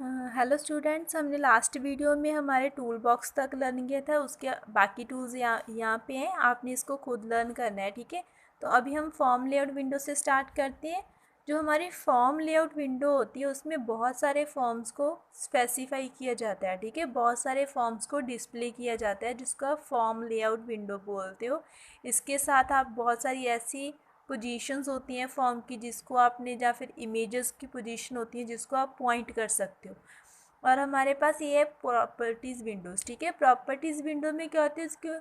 Hello students, हमने last video में हमारे टूल बॉक्स तक लर्न किया था। उसके बाकी टूल्स यहाँ पे हैं, आपने इसको खुद लर्न करना है। ठीक है, तो अभी हम फॉर्म लेआउट विंडो से स्टार्ट करते हैं। जो हमारी फॉर्म लेआउट विंडो होती है उसमें बहुत सारे फॉर्म्स को स्पेसिफाई किया जाता है। ठीक है, बहुत सारे फॉर्म्स को डिस्प्ले किया जाता है जिसको आप फॉर्म लेआउट विंडो बोलते हो। इसके साथ आप बहुत सारी ऐसी पोजीशंस होती हैं फॉर्म की जिसको आपने, या फिर इमेजेस की पोजीशन होती है जिसको आप पॉइंट कर सकते हो। और हमारे पास ये है प्रॉपर्टीज़ विंडोज़। ठीक है, प्रॉपर्टीज़ विंडो में क्या होता है, उसके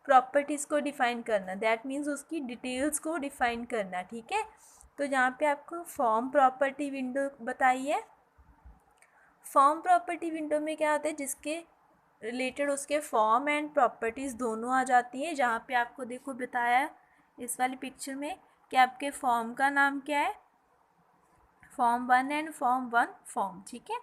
प्रॉपर्टीज़ को डिफ़ाइन करना, दैट मीन्स उसकी डिटेल्स को डिफ़ाइन करना। ठीक है, तो यहाँ पे आपको फॉर्म प्रॉपर्टी विंडो बताई है। फॉर्म प्रॉपर्टी विंडो में क्या होता है, जिसके रिलेटेड उसके फॉर्म एंड प्रॉपर्टीज़ दोनों आ जाती हैं। जहाँ पे आपको देखो बताया है इस वाली पिक्चर में कि आपके फॉर्म का नाम क्या है, फॉर्म 1 एंड फॉर्म 1 फॉर्म। ठीक है,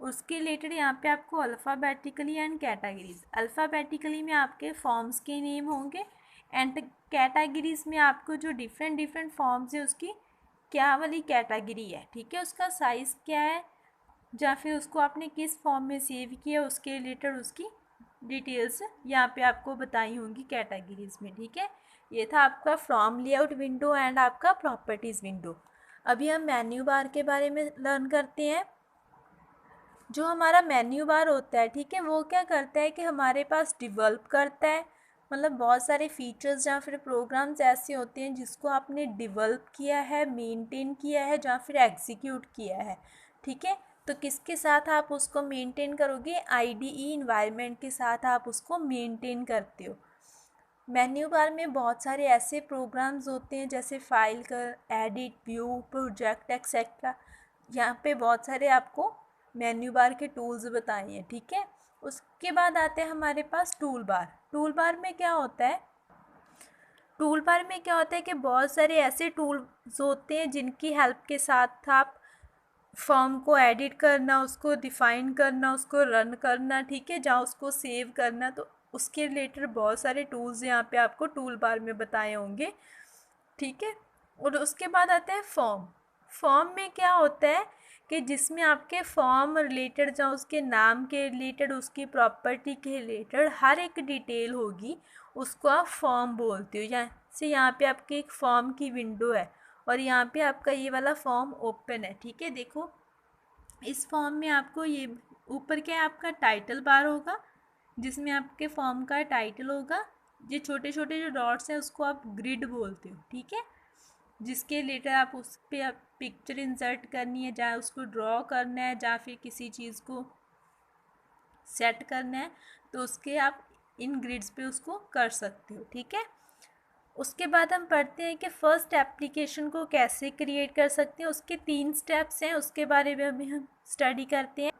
उसके रिलेटेड यहाँ पे आपको अल्फ़ाबेटिकली एंड कैटेगरीज, अल्फ़ाबेटिकली में आपके फॉर्म्स के नेम होंगे एंड कैटेगरीज में आपको जो डिफरेंट डिफरेंट फॉर्म्स है उसकी क्या वाली कैटेगरी है। ठीक है, उसका साइज़ क्या है, या फिर उसको आपने किस फॉर्म में सेव किया, उसके रिलेटेड उसकी डिटेल्स यहाँ पे आपको बताई होंगी कैटेगरीज में। ठीक है, ये था आपका फॉर्म लेआउट विंडो एंड आपका प्रॉपर्टीज़ विंडो। अभी हम मेन्यू बार के बारे में लर्न करते हैं। जो हमारा मेन्यू बार होता है, ठीक है, वो क्या करता है कि हमारे पास डिवेल्प करता है, मतलब बहुत सारे फीचर्स या फिर प्रोग्राम्स ऐसे होते हैं जिसको आपने डिवेल्प किया है, मेंटेन किया है या फिर एग्जीक्यूट किया है। ठीक है, तो किसके साथ आप उसको मेंटेन करोगे, आईडीई इन्वायरमेंट के साथ आप उसको मेंटेन करते हो। मेन्यू बार में बहुत सारे ऐसे प्रोग्राम्स होते हैं जैसे फाइल कर, एडिट, व्यू, प्रोजेक्ट एक्सेट्रा। यहाँ पे बहुत सारे आपको मेन्यू बार के टूल्स बताए हैं। ठीक है, उसके बाद आते हैं हमारे पास टूल बार। टूल बार में क्या होता है, टूल बार में क्या होता है कि बहुत सारे ऐसे टूल्स होते हैं जिनकी हेल्प के साथ आप फॉर्म को एडिट करना, उसको डिफ़ाइन करना, उसको रन करना, ठीक है, जहाँ उसको सेव करना, तो उसके रिलेटेड बहुत सारे टूल्स यहाँ पे आपको टूल बार में बताए होंगे। ठीक है, और उसके बाद आता है फॉर्म। फॉर्म में क्या होता है कि जिसमें आपके फॉर्म रिलेटेड, जहाँ उसके नाम के रिलेटेड, उसकी प्रॉपर्टी के रिलेटेड हर एक डिटेल होगी, उसको आप फॉर्म बोलते हो। जैसे यहाँ पे आपकी एक फॉर्म की विंडो है और यहाँ पे आपका ये वाला फॉर्म ओपन है। ठीक है, देखो इस फॉर्म में आपको ये ऊपर क्या है, आपका टाइटल बार होगा जिसमें आपके फॉर्म का टाइटल होगा। ये छोटे छोटे जो डॉट्स हैं उसको आप ग्रिड बोलते हो। ठीक है, जिसके रिलेटेड आप उस पर आप पिक्चर इंसर्ट करनी है, चाहे उसको ड्रॉ करना है या फिर किसी चीज़ को सेट करना है, तो उसके आप इन ग्रिड्स पे उसको कर सकते हो। ठीक है, उसके बाद हम पढ़ते हैं कि फ़र्स्ट एप्लीकेशन को कैसे क्रिएट कर सकते हैं। उसके 3 स्टेप्स हैं, उसके बारे में अभी हम स्टडी करते हैं।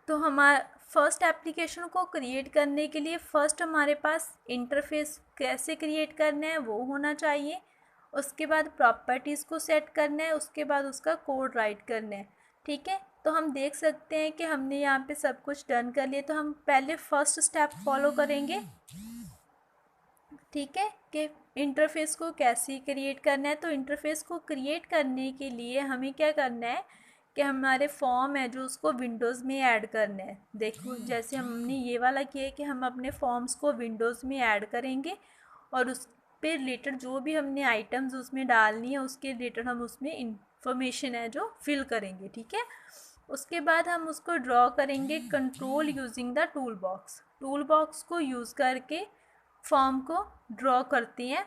तो हमारा फर्स्ट एप्लीकेशन को क्रिएट करने के लिए फ़र्स्ट हमारे पास इंटरफेस कैसे क्रिएट करना है वो होना चाहिए। उसके बाद प्रॉपर्टीज़ को सेट करना है, उसके बाद उसका कोड राइट करना है। ठीक है, तो हम देख सकते हैं कि हमने यहाँ पे सब कुछ डन कर लिया, तो हम पहले फर्स्ट स्टेप फॉलो करेंगे। ठीक है, कि इंटरफेस को कैसे क्रिएट करना है। तो इंटरफेस को क्रिएट करने के लिए हमें क्या करना है कि हमारे फॉर्म है जो उसको विंडोज़ में ऐड करना है। देखो जैसे हमने ये वाला किया है कि हम अपने फॉर्म्स को विंडोज़ में ऐड करेंगे और उस पे रिलेटेड जो भी हमने आइटम्स उसमें डालनी है उसके रिलेटेड हम उसमें इंफॉर्मेशन है जो फिल करेंगे। ठीक है, उसके बाद हम उसको ड्रॉ करेंगे control using the tool box. Tool box को यूज़ करके फॉर्म को ड्रॉ करते हैं।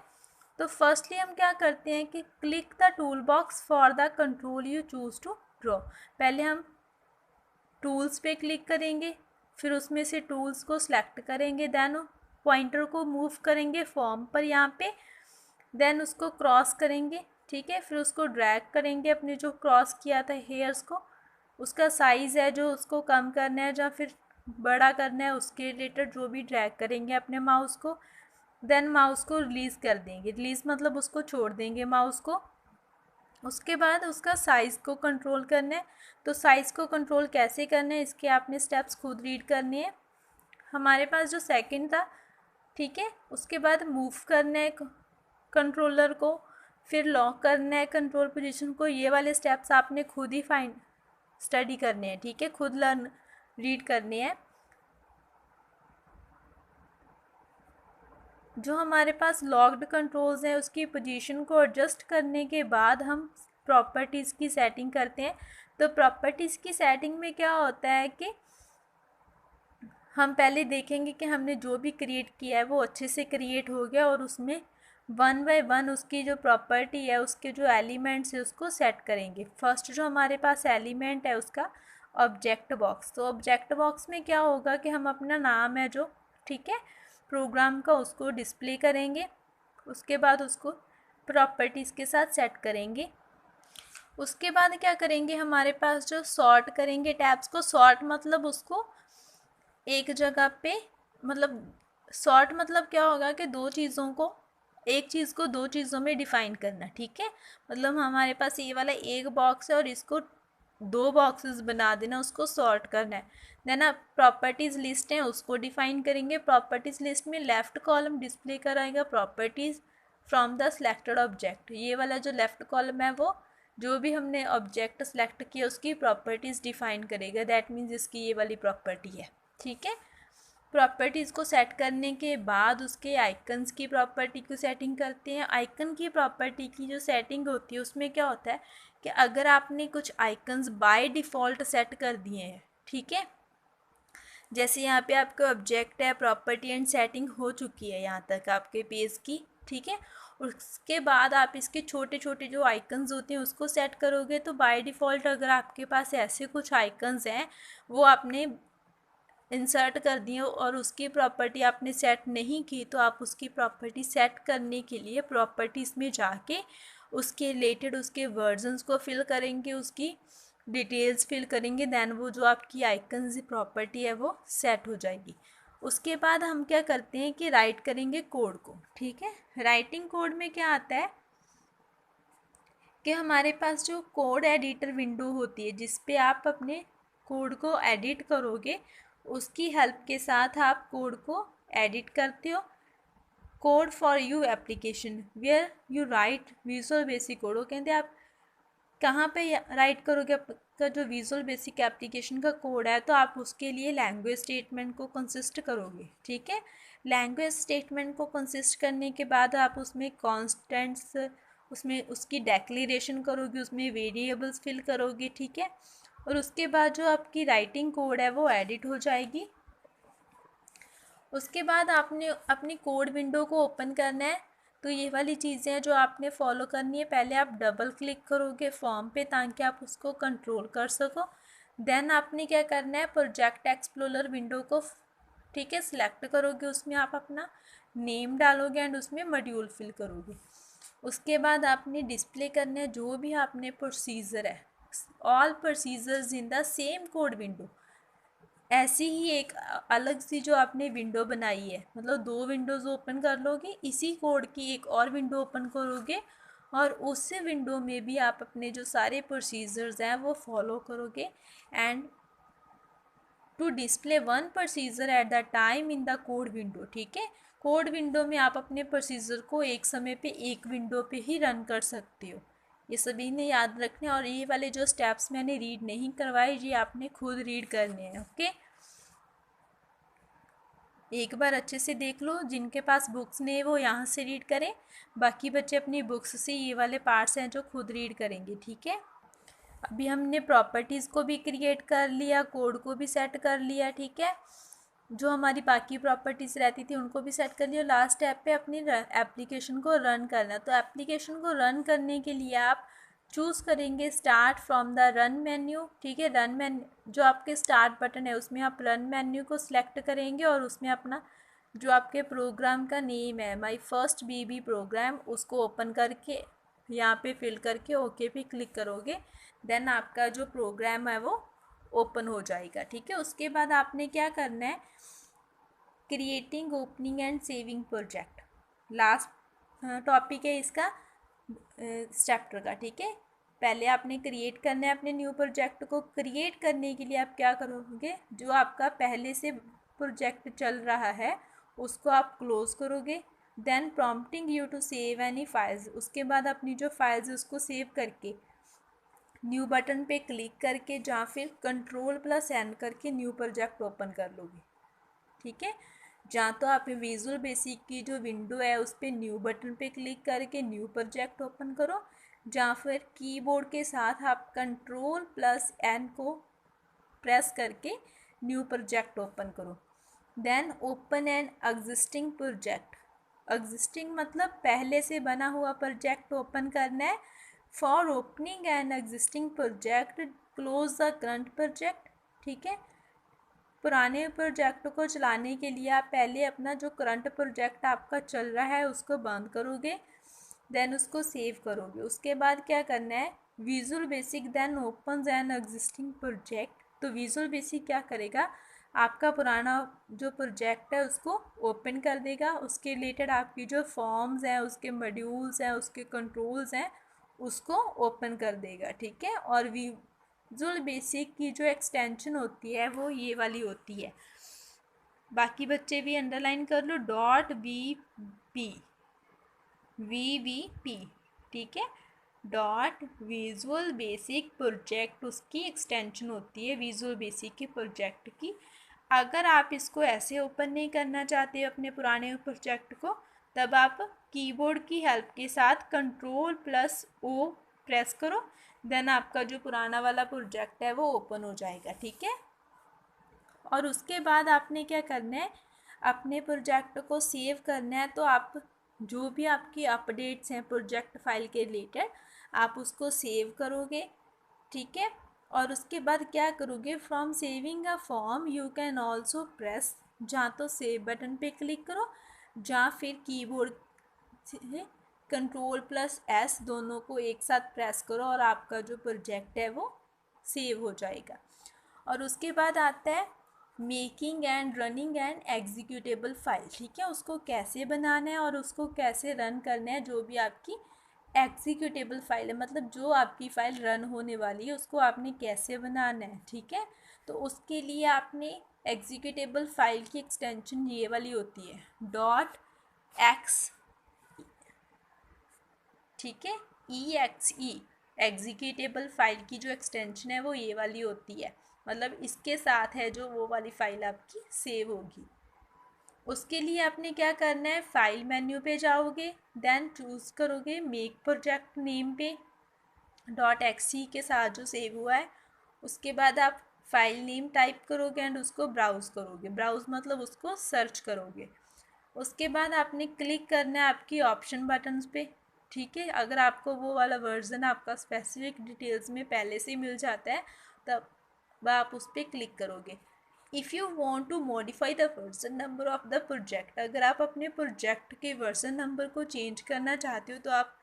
तो फर्स्टली हम क्या करते हैं कि click the tool box for the control you choose to draw. पहले हम टूल्स पे क्लिक करेंगे, फिर उसमें से टूल्स को सिलेक्ट करेंगे, देन पॉइंटर को मूव करेंगे फॉर्म पर यहाँ पे, देन उसको क्रॉस करेंगे। ठीक है, फिर उसको ड्रैग करेंगे, अपने जो क्रॉस किया था हेयर्स को, उसका साइज़ है जो उसको कम करना है या फिर बड़ा करना है, उसके रिलेटेड जो भी ड्रैग करेंगे अपने माउस को। देन माउस को रिलीज़ कर देंगे, रिलीज़ मतलब उसको छोड़ देंगे माउस को। उसके बाद उसका साइज़ को कंट्रोल करना है। तो साइज़ को कंट्रोल कैसे करना है इसके आपने स्टेप्स खुद रीड करने हैं। हमारे पास जो सेकंड था, ठीक है, उसके बाद मूव करना है कंट्रोलर को, फिर लॉक करना है कंट्रोल पोजीशन को। ये वाले स्टेप्स आपने खुद ही स्टडी करने हैं, ठीक है, खुद लर्न रीड करने हैं। जो हमारे पास लॉक्ड कंट्रोल्स हैं उसकी पोजीशन को एडजस्ट करने के बाद हम प्रॉपर्टीज़ की सेटिंग करते हैं। तो प्रॉपर्टीज़ की सेटिंग में क्या होता है कि हम पहले देखेंगे कि हमने जो भी क्रिएट किया है वो अच्छे से क्रिएट हो गया, और उसमें वन बाय वन उसकी जो प्रॉपर्टी है, उसके जो एलिमेंट्स है उसको सेट करेंगे। फर्स्ट जो हमारे पास एलिमेंट है उसका ऑब्जेक्ट बॉक्स। तो ऑब्जेक्ट बॉक्स में क्या होगा कि हम अपना नाम है जो, ठीक है, प्रोग्राम का, उसको डिस्प्ले करेंगे। उसके बाद उसको प्रॉपर्टीज़ के साथ सेट करेंगे। उसके बाद क्या करेंगे, हमारे पास जो सॉर्ट करेंगे टैब्स को, सॉर्ट मतलब उसको एक जगह पे, मतलब सॉर्ट मतलब क्या होगा कि दो चीज़ों को, एक चीज़ को दो चीज़ों में डिफ़ाइन करना, ठीक है। मतलब हमारे पास ये वाला एक बॉक्स है और इसको दो बॉक्सेस बना देना, उसको सॉर्ट करना है। देन आप प्रॉपर्टीज़ लिस्ट है उसको डिफ़ाइन करेंगे। प्रॉपर्टीज़ लिस्ट में लेफ़्ट कॉलम डिस्प्ले कराएगा properties from the selected object. ये वाला जो लेफ़्ट कॉलम है वो जो भी हमने ऑब्जेक्ट सेलेक्ट किया उसकी प्रॉपर्टीज़ डिफ़ाइन करेगा। दैट मीन्स इसकी ये वाली प्रॉपर्टी है, ठीक है। प्रॉपर्टीज़ को सेट करने के बाद उसके आइकन्स की प्रॉपर्टी को सेटिंग करते हैं। आइकन की प्रॉपर्टी की जो सेटिंग होती है उसमें क्या होता है कि अगर आपने कुछ आइकन्स बाय डिफ़ॉल्ट सेट कर दिए हैं, ठीक है, जैसे यहाँ पे आपका ऑब्जेक्ट है, प्रॉपर्टी एंड सेटिंग हो चुकी है यहाँ तक आपके पेज की, ठीक है। उसके बाद आप इसके छोटे छोटे जो आइकन्स होते हैं उसको सेट करोगे। तो बाय डिफ़ॉल्ट अगर आपके पास ऐसे कुछ आइकन्स हैं वो आपने इंसर्ट कर दिए और उसकी प्रॉपर्टी आपने सेट नहीं की, तो आप उसकी प्रॉपर्टी सेट करने के लिए प्रॉपर्टीज़ में जाके उसके रिलेटेड उसके वर्जन्स को फिल करेंगे, उसकी डिटेल्स फिल करेंगे। देन वो जो आपकी आइकन्स की प्रॉपर्टी है वो सेट हो जाएगी। उसके बाद हम क्या करते हैं कि राइट करेंगे कोड को, ठीक है। राइटिंग कोड में क्या आता है कि हमारे पास जो कोड एडिटर विंडो होती है जिस पे आप अपने कोड को एडिट करोगे, उसकी हेल्प के साथ आप कोड को एडिट करते हो। Code for you application where you write visual basic code. वो कहते हैं आप कहाँ पे राइट करोगे आपका जो विजुअल बेसिक एप्लीकेशन का कोड है, तो आप उसके लिए लैंग्वेज स्टेटमेंट को कंसिस्ट करोगे, ठीक है। लैंग्वेज स्टेटमेंट को कंसिस्ट करने के बाद आप उसमें कॉन्स्टेंट्स, उसमें उसकी डेक्लेरेशन करोगे, उसमें वेरिएबल्स फिल करोगे, ठीक है। और उसके बाद जो आपकी राइटिंग कोड है वो एडिट हो जाएगी। उसके बाद आपने अपनी कोड विंडो को ओपन करना है। तो ये वाली चीज़ें हैं जो आपने फॉलो करनी है। पहले आप डबल क्लिक करोगे फॉर्म पे ताकि आप उसको कंट्रोल कर सको। देन आपने क्या करना है, प्रोजेक्ट एक्सप्लोरर विंडो को, ठीक है, सिलेक्ट करोगे। उसमें आप अपना नेम डालोगे एंड उसमें मॉड्यूल फिल करोगे। उसके बाद आपने डिस्प्ले करना है जो भी आपने प्रोसीजर है, all procedures in the same code window. ऐसी ही एक अलग सी जो आपने विंडो बनाई है, मतलब दो विंडोज़ ओपन कर लोगे, इसी कोड की एक और विंडो ओपन करोगे और उस विंडो में भी आप अपने जो सारे प्रोसीजर्स हैं वो फॉलो करोगे। And to display one procedure at the time in the code window, ठीक है। कोड विंडो में आप अपने प्रोसीजर को एक समय पे एक विंडो पे ही रन कर सकते हो। ये सभी ने याद रखने, और ये वाले जो स्टेप्स मैंने रीड नहीं करवाए ये आपने खुद रीड करने हैं, ओके। एक बार अच्छे से देख लो, जिनके पास बुक्स नहीं वो यहाँ से रीड करें, बाकी बच्चे अपनी बुक्स से ये वाले पार्ट्स हैं जो खुद रीड करेंगे, ठीक है। अभी हमने प्रॉपर्टीज़ को भी क्रिएट कर लिया, कोड को भी सेट कर लिया, ठीक है। जो हमारी बाकी प्रॉपर्टीज़ रहती थी उनको भी सेट कर लिया। लास्ट स्टेप पे अपनी एप्लीकेशन को रन करना। तो एप्लीकेशन को रन करने के लिए आप चूज़ करेंगे start from the run menu, ठीक है। रन मेन्यू जो आपके स्टार्ट बटन है उसमें आप रन मेन्यू को सिलेक्ट करेंगे और उसमें अपना जो आपके प्रोग्राम का नेम है, माई फर्स्ट बीबी प्रोग्राम, उसको ओपन करके यहाँ पे फिल करके ओके पे क्लिक करोगे। देन आपका जो प्रोग्राम है वो ओपन हो जाएगा, ठीक है। उसके बाद आपने क्या करना है, creating, opening and saving project, last topic है इसका चैप्टर का, ठीक है। पहले आपने क्रिएट करना है अपने न्यू प्रोजेक्ट को। क्रिएट करने के लिए आप क्या करोगे, जो आपका पहले से प्रोजेक्ट चल रहा है उसको आप क्लोज करोगे। Then prompting you to save any files, उसके बाद अपनी जो फाइल्स है उसको सेव करके न्यू बटन पे क्लिक करके या फिर Ctrl+N करके न्यू प्रोजेक्ट ओपन कर लोगे। ठीक है, जहाँ तो आप विजुअल बेसिक की जो विंडो है उस पर न्यू बटन पे क्लिक करके न्यू प्रोजेक्ट ओपन करो, या फिर कीबोर्ड के साथ आप Ctrl+N को प्रेस करके न्यू प्रोजेक्ट ओपन करो। Then open an existing project. Existing मतलब पहले से बना हुआ प्रोजेक्ट ओपन करना है। For opening an existing project close the current project. ठीक है, पुराने प्रोजेक्ट को चलाने के लिए आप पहले अपना जो करंट प्रोजेक्ट आपका चल रहा है उसको बंद करोगे, देन उसको सेव करोगे। उसके बाद क्या करना है, visual basic then open an existing project. तो विजुअल बेसिक क्या करेगा, आपका पुराना जो प्रोजेक्ट है उसको ओपन कर देगा, उसके रिलेटेड आपकी जो फॉर्म्स हैं, उसके मॉड्यूल्स हैं, उसके कंट्रोल्स हैं, उसको ओपन कर देगा। ठीक है, और विजुअल बेसिक की जो एक्सटेंशन होती है वो ये वाली होती है, बाकी बच्चे भी अंडरलाइन कर लो, .vp। ठीक है, डॉट विजुअल बेसिक प्रोजेक्ट उसकी एक्सटेंशन होती है विजुअल बेसिक के प्रोजेक्ट की। अगर आप इसको ऐसे ओपन नहीं करना चाहते अपने पुराने प्रोजेक्ट को, तब आप कीबोर्ड की हेल्प के साथ Ctrl+O प्रेस करो, देन आपका जो पुराना वाला प्रोजेक्ट है वो ओपन हो जाएगा। ठीक है, और उसके बाद आपने क्या करना है, अपने प्रोजेक्ट को सेव करना है। तो आप जो भी आपकी अपडेट्स हैं प्रोजेक्ट फाइल के रिलेटेड आप उसको सेव करोगे। ठीक है, और उसके बाद क्या करोगे, from saving a form you can also press, जहाँ तो सेव बटन पे क्लिक करो, जहाँ फिर कीबोर्ड से Ctrl+S दोनों को एक साथ प्रेस करो और आपका जो प्रोजेक्ट है वो सेव हो जाएगा। और उसके बाद आता है making and running and executable file. ठीक है, उसको कैसे बनाना है और उसको कैसे रन करना है, जो भी आपकी एग्जीक्यूटेबल फाइल है, मतलब जो आपकी फ़ाइल रन होने वाली है उसको आपने कैसे बनाना है। ठीक है, तो उसके लिए आपने एग्जीक्यूटेबल फाइल की एक्सटेंशन ये वाली होती है .x। ठीक है, EXE एग्जीक्यूटेबल फाइल की जो एक्सटेंशन है वो ये वाली होती है, मतलब इसके साथ है जो वो वाली फ़ाइल आपकी सेव होगी। उसके लिए आपने क्या करना है, फाइल मेन्यू पे जाओगे, देन चूज़ करोगे मेक प्रोजेक्ट नेम पे .exe के साथ जो सेव हुआ है। उसके बाद आप फाइल नेम टाइप करोगे एंड उसको ब्राउज़ करोगे, ब्राउज़ मतलब उसको सर्च करोगे। उसके बाद आपने क्लिक करना है आपकी ऑप्शन बटन्स पे। ठीक है, अगर आपको वो वाला वर्जन आपका स्पेसिफिक डिटेल्स में पहले से मिल जाता है तब आप उस पर क्लिक करोगे। If you want to modify the version number of the project, अगर आप अपने प्रोजेक्ट के वर्जन नंबर को चेंज करना चाहते हो तो आप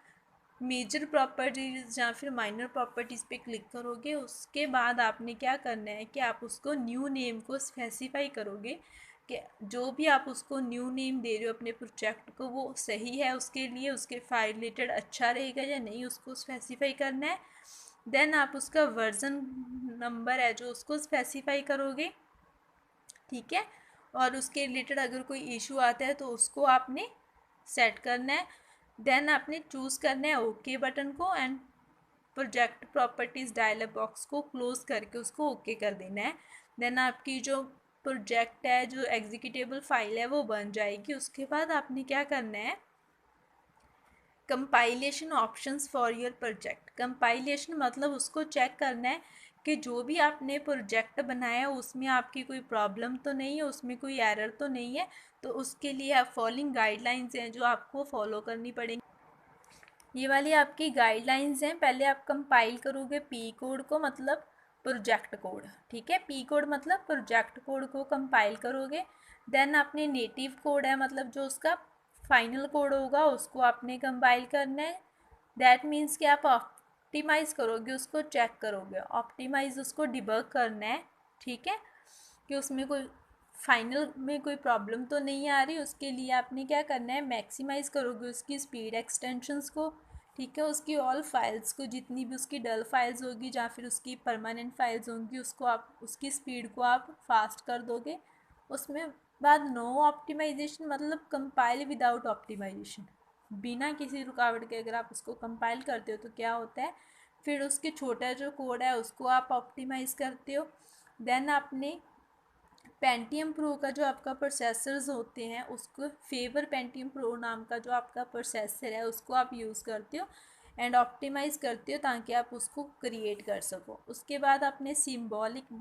मेजर प्रॉपर्टीज़ या फिर माइनर प्रॉपर्टीज़ पे क्लिक करोगे। उसके बाद आपने क्या करना है कि आप उसको न्यू नेम को स्पेसिफाई करोगे कि जो भी आप उसको न्यू नेम दे रहे हो अपने प्रोजेक्ट को वो सही है उसके लिए, उसके फाइल रिलेटेड अच्छा रहेगा या नहीं, उसको स्पेसिफाई करना है। देन आप उसका वर्जन नंबर है जो उसको स्पेसिफाई करोगे। ठीक है, और उसके रिलेटेड अगर कोई इशू आता है तो उसको आपने सेट करना है। देन आपने चूज़ करना है ओके बटन को and project properties dialog box को क्लोज करके उसको ओके कर देना है। देन आपकी जो प्रोजेक्ट है, जो एग्जीक्यूटेबल फाइल है वो बन जाएगी। उसके बाद आपने क्या करना है, compilation options for your project. Compilation मतलब उसको चेक करना है कि जो भी आपने प्रोजेक्ट बनाया है उसमें आपकी कोई प्रॉब्लम तो नहीं है, उसमें कोई एरर तो नहीं है। तो उसके लिए आप फॉलोइंग गाइडलाइंस हैं जो आपको फॉलो करनी पड़ेंगी। ये वाली आपकी गाइडलाइंस हैं। पहले आप कंपाइल करोगे पी कोड को, मतलब प्रोजेक्ट कोड। ठीक है, पी कोड मतलब प्रोजेक्ट कोड को कंपाइल करोगे। देन आपने नेटिव कोड है, मतलब जो उसका फाइनल कोड होगा उसको आपने कंपाइल करना है। दैट मीन्स कि आप ऑप्टिमाइज़ करोगे, उसको चेक करोगे, ऑप्टिमाइज़ उसको डिबग करना है। ठीक है, कि उसमें कोई फाइनल में कोई प्रॉब्लम तो नहीं आ रही। उसके लिए आपने क्या करना है, मैक्सिमाइज़ करोगे उसकी स्पीड एक्सटेंशंस को। ठीक है, उसकी ऑल फाइल्स को, जितनी भी उसकी डल फाइल्स होगी या फिर उसकी परमानेंट फाइल्स होंगी उसको आप उसकी स्पीड को आप फास्ट कर दोगे। उसमें बाद नो ऑप्टिमाइजेशन मतलब कंपाइल विदाउट ऑप्टिमाइजेशन, बिना किसी रुकावट के अगर आप उसको कंपाइल करते हो तो क्या होता है, फिर उसके छोटा जो कोड है उसको आप ऑप्टिमाइज़ करते हो। देन आपने पेंटियम प्रो का जो आपका प्रोसेसर्स होते हैं उसको फेवर पेंटियम प्रो नाम का जो आपका प्रोसेसर है उसको आप यूज़ करते हो एंड ऑप्टिमाइज़ करते हो ताकि आप उसको क्रिएट कर सको। उसके बाद आपने सिंबॉलिक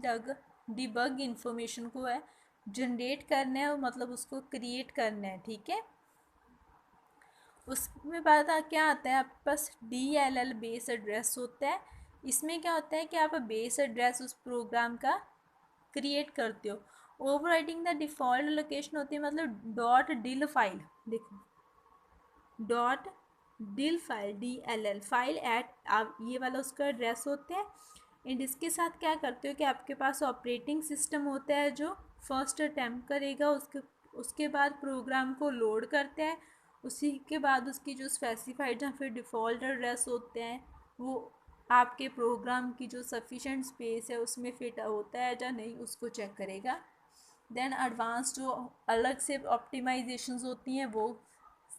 डिबग इंफॉर्मेशन को है जनरेट करना है, मतलब उसको क्रिएट करना है, ठीक है। उसमें बाद क्या आता है, आपके पास DLL बेस एड्रेस होता है। इसमें क्या होता है कि आप बेस एड्रेस उस प्रोग्राम का क्रिएट करते हो। ओवरराइटिंग द डिफ़ॉल्ट लोकेशन होती है, मतलब डॉट डिल फाइल, देखो dot DLL file DLL file at, आप ये वाला उसका एड्रेस होता है। एंड इसके साथ क्या करते हो कि आपके पास ऑपरेटिंग सिस्टम होता है जो फर्स्ट अटैम्प्ट करेगा, उसके बाद प्रोग्राम को लोड करता है। उसी के बाद उसकी जो स्पेसिफाइड या फिर डिफ़ॉल्ट एड्रेस होते हैं वो आपके प्रोग्राम की जो सफिशेंट स्पेस है उसमें फिट होता है या नहीं उसको चेक करेगा। देन एडवांस जो अलग से ऑप्टिमाइजेशंस होती हैं वो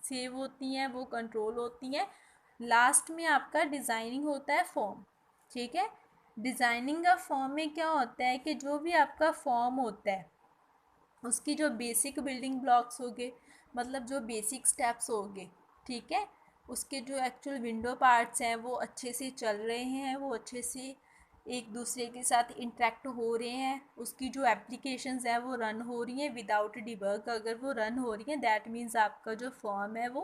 सेव होती हैं, वो कंट्रोल होती हैं। लास्ट में आपका डिज़ाइनिंग होता है फॉर्म, ठीक है। डिज़ाइनिंग का फॉर्म में क्या होता है कि जो भी आपका फॉर्म होता है उसकी जो बेसिक बिल्डिंग ब्लॉक्स होंगे, मतलब जो बेसिक स्टेप्स होंगे, ठीक है, उसके जो एक्चुअल विंडो पार्ट्स हैं वो अच्छे से चल रहे हैं, वो अच्छे से एक दूसरे के साथ इंटरेक्ट हो रहे हैं, उसकी जो एप्लीकेशंस हैं वो रन हो रही हैं विदाउट डिबग। अगर वो रन हो रही हैं दैट मीन्स आपका जो फॉर्म है वो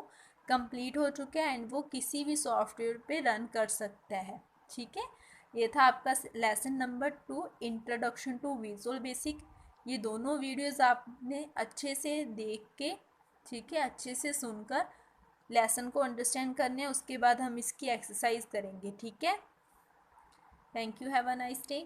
कंप्लीट हो चुका है एंड वो किसी भी सॉफ्टवेयर पे रन कर सकता है, ठीक है। ये था आपका lesson number 2, introduction to visual basic. ये दोनों वीडियोस आपने अच्छे से देख के, ठीक है, अच्छे से सुनकर लेसन को अंडरस्टैंड करने हैं। उसके बाद हम इसकी एक्सरसाइज करेंगे, ठीक है। Thank you, have a nice day.